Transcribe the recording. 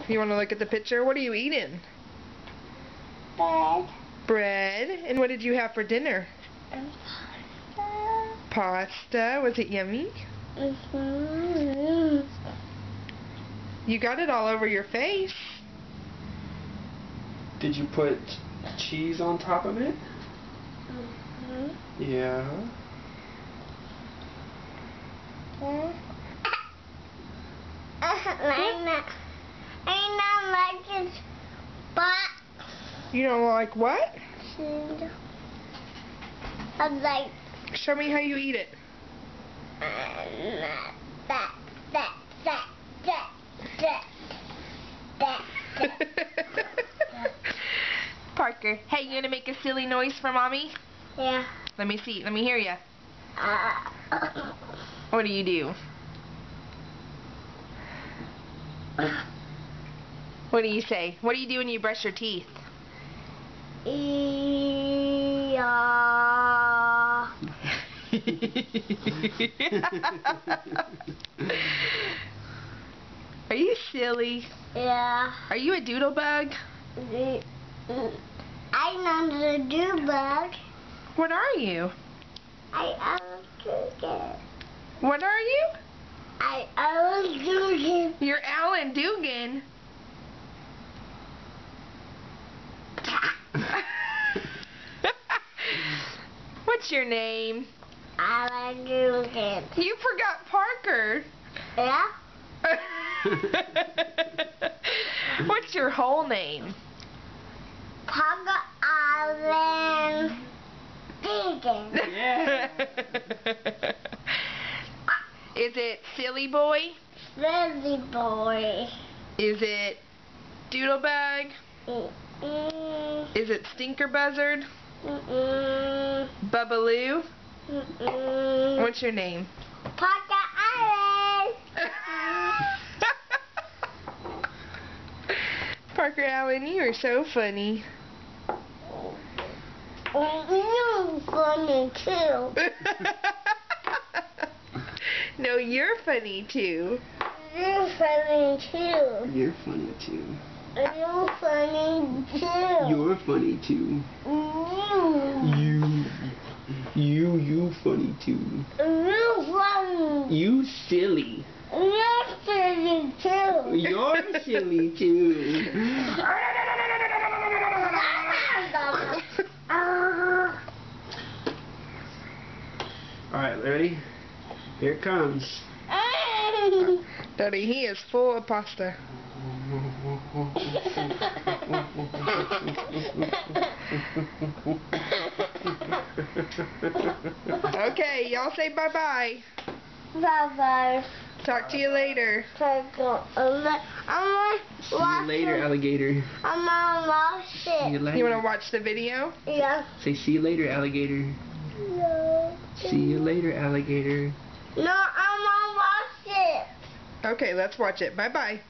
You want to look at the picture? What are you eating? Bread. Bread. And what did you have for dinner? Pasta. Pasta. Was it yummy? Mm-hmm. You got it all over your face. Did you put cheese on top of it? Mm-hmm. Yeah. I don't like it, but You don't like what? I like Show me how you eat it. that. Parker, hey, you gonna make a silly noise for Mommy? Yeah. Let me see. Let me hear you. What do you do? What do you say? What do you do when you brush your teeth? Yeah. Are you silly? Yeah. Are you a doodle bug? I'm not a doodlebug. What are you? I am a Dugan. What are you? I am a Dugan. You're Alan Dugan. What's your name? Alan Dugan. You forgot Parker. Yeah? What's your whole name? Parker Alan Dugan. Yeah. Is it Silly Boy? Silly boy. Is it Doodlebug? Mm-mm. Is it Stinker Buzzard? Mm-mm. Bubbaloo? Mm-mm. What's your name? Parker Alan. Parker Allen, you are so funny. You're funny too. No, you're funny too. You're funny too. You're funny too. You're funny too. You're funny too. You funny too. You're funny. You silly. You're silly too. You're silly too. Alright, ready? Here it comes. Daddy, he is full of pasta. Okay, y'all say bye-bye. Bye-bye. Talk to you later. I'm gonna See you later, alligator. I'm gonna watch See you it. later. You want to watch the video? Yeah. Say see you later, alligator. No. See you later, alligator. No, I'm gonna watch it. Okay, let's watch it. Bye-bye.